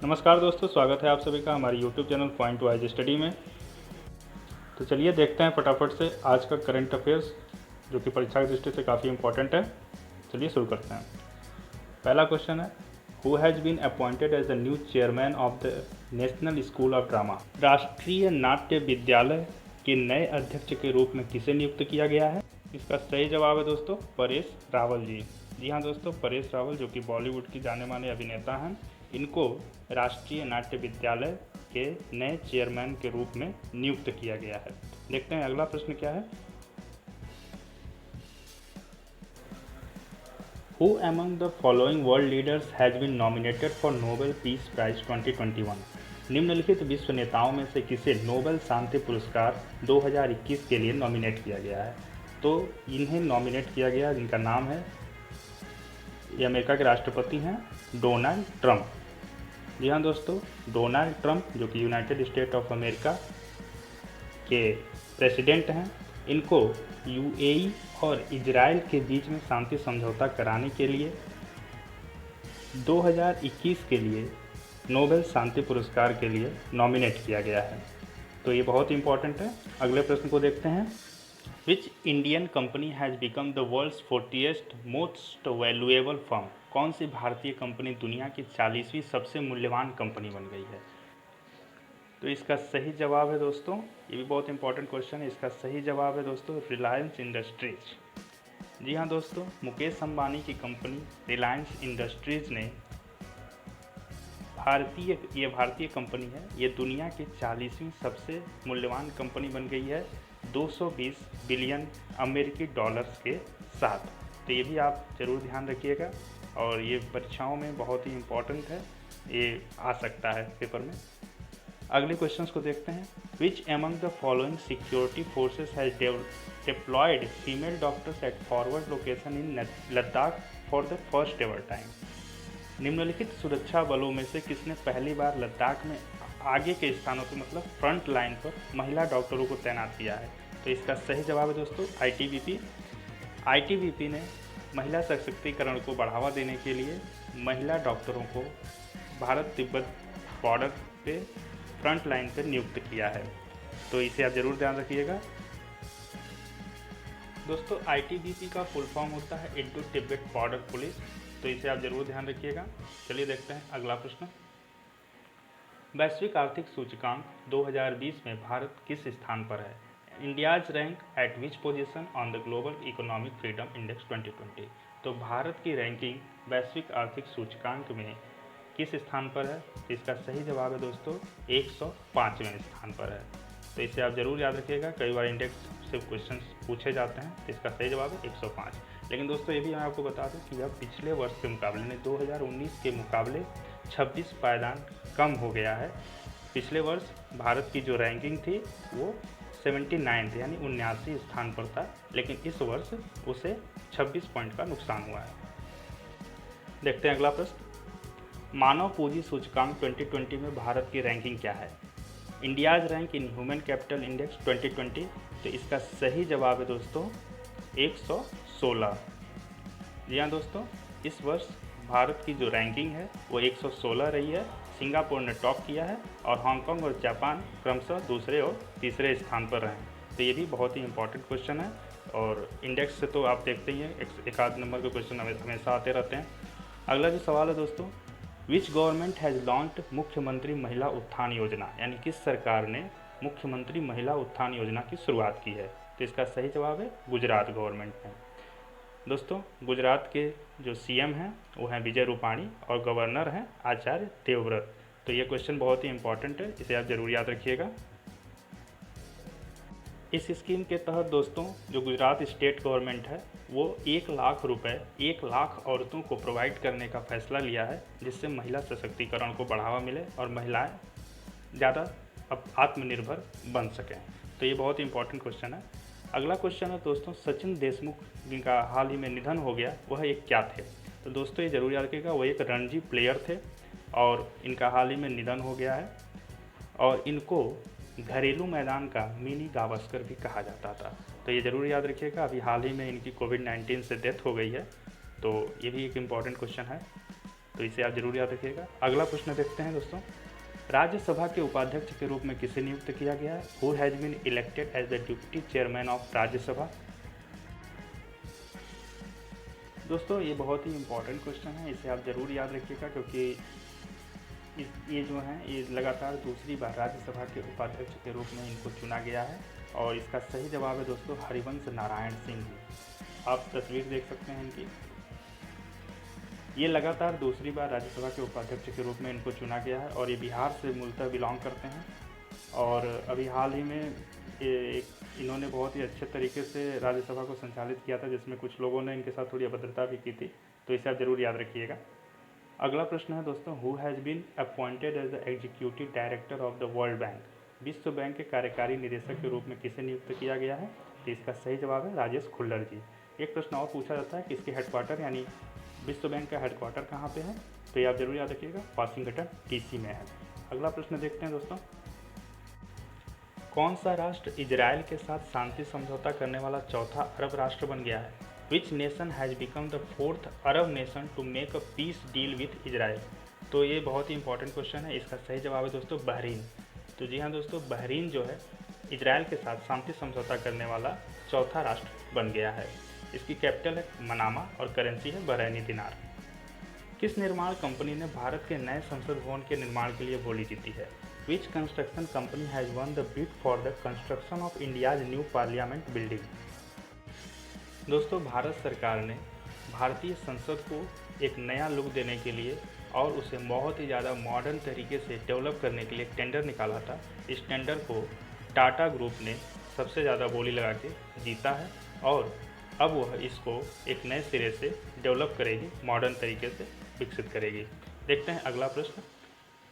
नमस्कार दोस्तों, स्वागत है आप सभी का हमारे YouTube channel point wise study में। तो चलिए देखते हैं फटाफट से आज का करंट अफेयर्स, जो कि परीक्षा की दृष्टि से काफ़ी इंपॉर्टेंट है। चलिए शुरू करते हैं। पहला क्वेश्चन है, who has been appointed as the new chairman of the National School of Drama. राष्ट्रीय नाट्य विद्यालय के नए अध्यक्ष के रूप में किसे नियुक्त किया गया है? इसका सही जवाब है दोस्तों परेश रावल जी। जी हाँ दोस्तों, परेश रावल जो कि बॉलीवुड की जाने माने अभिनेता हैं, इनको राष्ट्रीय नाट्य विद्यालय के नए चेयरमैन के रूप में नियुक्त किया गया है। देखते हैं अगला प्रश्न क्या है। Who among the following world leaders has been nominated for Nobel Peace Prize 2021? निम्नलिखित विश्व नेताओं में से किसे नोबेल शांति पुरस्कार 2021 के लिए नॉमिनेट किया गया है? तो इन्हें नॉमिनेट किया गया जिनका नाम है, ये अमेरिका के राष्ट्रपति हैं डोनाल्ड ट्रंप। जी हाँ दोस्तों, डोनाल्ड ट्रंप जो कि यूनाइटेड स्टेट ऑफ अमेरिका के प्रेसिडेंट हैं, इनको यूएई और इजराइल के बीच में शांति समझौता कराने के लिए 2021 के लिए नोबेल शांति पुरस्कार के लिए नॉमिनेट किया गया है। तो ये बहुत इंपॉर्टेंट है। अगले प्रश्न को देखते हैं। Which Indian company has become the world's 40th most valuable firm? कौन सी भारतीय कंपनी दुनिया की 40वीं सबसे मूल्यवान कंपनी बन गई है? तो इसका सही जवाब है दोस्तों, ये भी बहुत इंपॉर्टेंट क्वेश्चन है, इसका सही जवाब है दोस्तों रिलायंस इंडस्ट्रीज। जी हाँ दोस्तों, मुकेश अंबानी की कंपनी रिलायंस इंडस्ट्रीज ने भारतीय कंपनी है, ये दुनिया की 40वीं सबसे मूल्यवान कंपनी बन गई है 220 बिलियन अमेरिकी डॉलर्स के साथ। तो ये भी आप ज़रूर ध्यान रखिएगा, और ये परीक्षाओं में बहुत ही इम्पोर्टेंट है, ये आ सकता है पेपर में। अगले क्वेश्चंस को देखते हैं। Which among the following security forces has deployed female doctors at forward location in Ladakh for the first ever time? निम्नलिखित सुरक्षा बलों में से किसने पहली बार लद्दाख में आगे के स्थानों पर मतलब फ्रंट लाइन पर महिला डॉक्टरों को तैनात किया है? तो इसका सही जवाब है दोस्तों आईटीबीपी। आईटीबीपी ने महिला सशक्तिकरण को बढ़ावा देने के लिए महिला डॉक्टरों को भारत तिब्बत बॉर्डर पे फ्रंट लाइन पर नियुक्त किया है। तो इसे आप ज़रूर ध्यान रखिएगा दोस्तों। आईटीबीपी का फुल फॉर्म होता है इंडो तिब्बत बॉर्डर पुलिस, तो इसे आप ज़रूर ध्यान रखिएगा। चलिए देखते हैं अगला प्रश्न। वैश्विक आर्थिक सूचकांक 2020 में भारत किस स्थान पर है? India's rank eight which position on the global economic freedom index 2020? तो भारत की रैंकिंग वैश्विक आर्थिक सूचकांक में किस स्थान पर है? इसका सही जवाब है दोस्तों 105वें स्थान पर है। तो इसे आप ज़रूर याद रखिएगा, कई बार इंडेक्स से क्वेश्चन पूछे जाते हैं। तो इसका सही जवाब है 105। लेकिन दोस्तों ये भी मैं आपको बता दूं कि यह पिछले वर्ष के मुकाबले यानी 2019 के मुकाबले 26 पायदान कम हो गया है। पिछले वर्ष भारत की जो रैंकिंग थी वो 79 थे यानी 79 स्थान पर था, लेकिन इस वर्ष उसे 26 पॉइंट का नुकसान हुआ है। देखते हैं अगला प्रश्न। मानव पूंजी सूचकांक 2020 में भारत की रैंकिंग क्या है? India's rank in human capital index 2020? तो इसका सही जवाब है दोस्तों 116। जी हाँ दोस्तों, इस वर्ष भारत की जो रैंकिंग है वो 116 रही है। सिंगापुर ने टॉप किया है और हांगकांग और जापान क्रमशः दूसरे और तीसरे स्थान पर रहे। तो ये भी बहुत ही इंपॉर्टेंट क्वेश्चन है, और इंडेक्स से तो आप देखते ही हैं एक आध नंबर के क्वेश्चन हमेशा आते रहते हैं। अगला जो सवाल है दोस्तों, विच गवर्नमेंट हैज़ लॉन्च्ड मुख्यमंत्री महिला उत्थान योजना? यानी किस सरकार ने मुख्यमंत्री महिला उत्थान योजना की शुरुआत की है? तो इसका सही जवाब है गुजरात गवर्नमेंट ने। दोस्तों, गुजरात के जो सीएम हैं वो हैं विजय रूपाणी और गवर्नर हैं आचार्य देवव्रत। तो ये क्वेश्चन बहुत ही इंपॉर्टेंट है, इसे आप ज़रूर याद रखिएगा। इस स्कीम के तहत दोस्तों जो गुजरात स्टेट गवर्नमेंट है वो 1 लाख रुपए 1 लाख औरतों को प्रोवाइड करने का फैसला लिया है, जिससे महिला सशक्तिकरण को बढ़ावा मिले और महिलाएं ज़्यादा अब आत्मनिर्भर बन सकें। तो ये बहुत ही इंपॉर्टेंट क्वेश्चन है। अगला क्वेश्चन है दोस्तों, सचिन देशमुख जिनका हाल ही में निधन हो गया वह एक क्या थे? तो दोस्तों ये जरूर याद रखिएगा, वो एक रणजी प्लेयर थे और इनका हाल ही में निधन हो गया है, और इनको घरेलू मैदान का मिनी गावस्कर भी कहा जाता था। तो ये ज़रूर याद रखिएगा, अभी हाल ही में इनकी कोविड-19 से डेथ हो गई है। तो ये भी एक इम्पॉर्टेंट क्वेश्चन है। तो इसे आप जरूर याद रखिएगा। अगला प्रश्न देखते हैं दोस्तों, राज्यसभा के उपाध्यक्ष के रूप में किसे नियुक्त किया गया है? Who has been elected as the deputy chairman of Rajya Sabha? दोस्तों ये बहुत ही इंपॉर्टेंट क्वेश्चन है, इसे आप ज़रूर याद रखिएगा क्योंकि ये जो है ये लगातार दूसरी बार राज्यसभा के उपाध्यक्ष के रूप में इनको चुना गया है और इसका सही जवाब है दोस्तों हरिवंश नारायण सिंह जी। आप तस्वीर देख सकते हैं इनकी। ये लगातार दूसरी बार राज्यसभा के उपाध्यक्ष के रूप में इनको चुना गया है और ये बिहार से मूलतः बिलोंग करते हैं और अभी हाल ही में इन्होंने बहुत ही अच्छे तरीके से राज्यसभा को संचालित किया था, जिसमें कुछ लोगों ने इनके साथ थोड़ी अभद्रता भी की थी, तो इसे आप जरूर याद रखिएगा। अगला प्रश्न है दोस्तों, who has been appointed as the executive director of the World Bank? विश्व बैंक के कार्यकारी निदेशक के रूप में किसे नियुक्त किया गया है? तो इसका सही जवाब है राजेश खुल्लर जी। एक प्रश्न और पूछा जाता है कि इसके हेडक्वार्टर यानी विश्व बैंक का हेडक्वार्टर कहाँ पे है? तो ये आप जरूर याद रखिएगा, वाशिंगटन डीसी में है। अगला प्रश्न देखते हैं दोस्तों, कौन सा राष्ट्र इजराइल के साथ शांति समझौता करने वाला चौथा अरब राष्ट्र बन गया है? Which nation has become the fourth Arab nation to make a peace deal with Israel? तो ये बहुत ही इंपॉर्टेंट क्वेश्चन है, इसका सही जवाब है दोस्तों बहरीन। तो जी हाँ दोस्तों, बहरीन जो है इजराइल के साथ शांति समझौता करने वाला चौथा राष्ट्र बन गया है। इसकी कैपिटल है मनामा और करेंसी है बहरीनी दिनार। किस निर्माण कंपनी ने भारत के नए संसद भवन के निर्माण के लिए बोली जीती है? Which construction company has won the bid for the construction of India's new parliament building? दोस्तों भारत सरकार ने भारतीय संसद को एक नया लुक देने के लिए और उसे बहुत ही ज़्यादा मॉडर्न तरीके से डेवलप करने के लिए एक टेंडर निकाला था। इस टेंडर को टाटा ग्रुप ने सबसे ज़्यादा बोली लगा के जीता है और अब वह इसको एक नए सिरे से डेवलप करेगी, मॉडर्न तरीके से विकसित करेगी। देखते हैं अगला प्रश्न,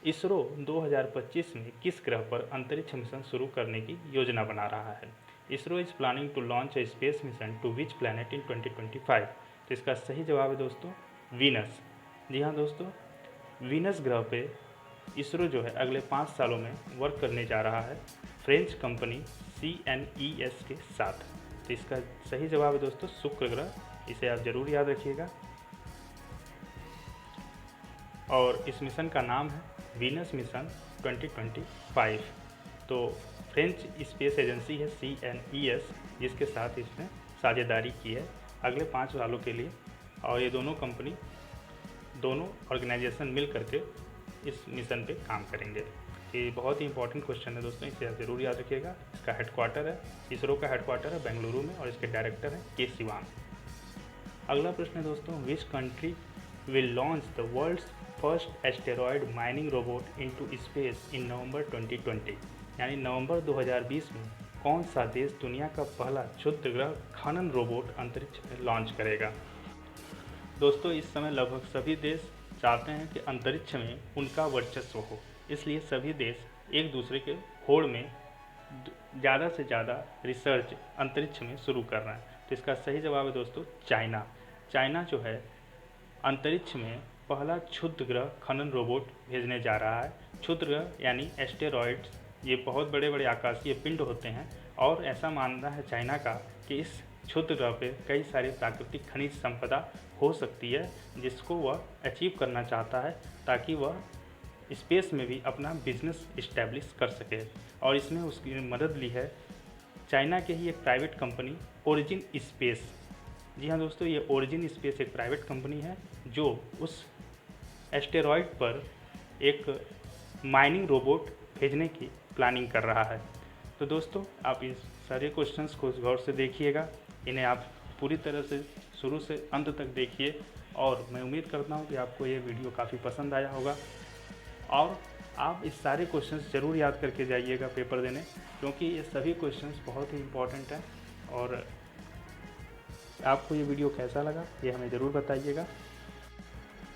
इसरो 2025 में किस ग्रह पर अंतरिक्ष मिशन शुरू करने की योजना बना रहा है? ISRO is planning to launch a space mission to which planet in 2025? तो इसका सही जवाब है दोस्तों वीनस। जी हाँ दोस्तों, वीनस ग्रह पे इसरो जो है अगले 5 सालों में वर्क करने जा रहा है फ्रेंच कंपनी CNES के साथ। तो इसका सही जवाब है दोस्तों शुक्र ग्रह, इसे आप ज़रूर याद रखिएगा। और इस मिशन का नाम है वीनस मिशन 2025। तो फ्रेंच स्पेस एजेंसी है CNES जिसके साथ इसने साझेदारी की है अगले 5 सालों के लिए और ये दोनों कंपनी, दोनों ऑर्गेनाइजेशन मिल करके इस मिशन पे काम करेंगे। ये बहुत ही इंपॉर्टेंट क्वेश्चन है दोस्तों, इसे आप ज़रूर याद रखिएगा। इसका हेडक्वार्टर है, इसरो का हेडक्वार्टर है बेंगलुरु में और इसके डायरेक्टर हैं के सिवान। अगला प्रश्न है दोस्तों, which country will launch the world's first asteroid mining robot into space in November 2020? यानी नवंबर 2020 में कौन सा देश दुनिया का पहला क्षुद्र ग्रह खनन रोबोट अंतरिक्ष में लॉन्च करेगा? दोस्तों इस समय लगभग सभी देश चाहते हैं कि अंतरिक्ष में उनका वर्चस्व हो, इसलिए सभी देश एक दूसरे के होड़ में ज़्यादा से ज़्यादा रिसर्च अंतरिक्ष में शुरू कर रहे हैं। तो इसका सही जवाब है दोस्तों चाइना। चाइना जो है अंतरिक्ष में पहला क्षुद्र ग्रह खनन रोबोट भेजने जा रहा है। क्षुद्र ग्रह यानी एस्टेरॉयड्स, ये बहुत बड़े बड़े आकाशीय पिंड होते हैं और ऐसा मानना है चाइना का कि इस क्षुद्र ग्रह पे कई सारी प्राकृतिक खनिज संपदा हो सकती है जिसको वह अचीव करना चाहता है ताकि वह स्पेस में भी अपना बिजनेस इस्टेब्लिश कर सके। और इसमें उसकी मदद ली है चाइना के ही एक प्राइवेट कंपनी ओरिजिन स्पेस। जी हाँ दोस्तों, ये ओरिजिन स्पेस एक प्राइवेट कंपनी है जो उस एस्टेरॉयड पर एक माइनिंग रोबोट भेजने की प्लानिंग कर रहा है। तो दोस्तों आप इस सारे क्वेश्चंस को गौर से देखिएगा, इन्हें आप पूरी तरह से शुरू से अंत तक देखिए और मैं उम्मीद करता हूँ कि आपको ये वीडियो काफ़ी पसंद आया होगा और आप इस सारे क्वेश्चंस ज़रूर याद करके जाइएगा पेपर देने, क्योंकि ये सभी क्वेश्चंस बहुत ही इम्पोर्टेंट हैं। और आपको ये वीडियो कैसा लगा ये हमें ज़रूर बताइएगा।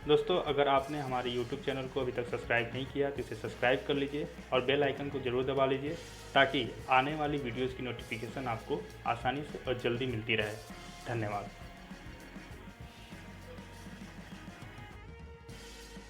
दोस्तों अगर आपने हमारे YouTube चैनल को अभी तक सब्सक्राइब नहीं किया तो इसे सब्सक्राइब कर लीजिए और बेल आइकन को ज़रूर दबा लीजिए ताकि आने वाली वीडियोज़ की नोटिफिकेशन आपको आसानी से और जल्दी मिलती रहे। धन्यवाद।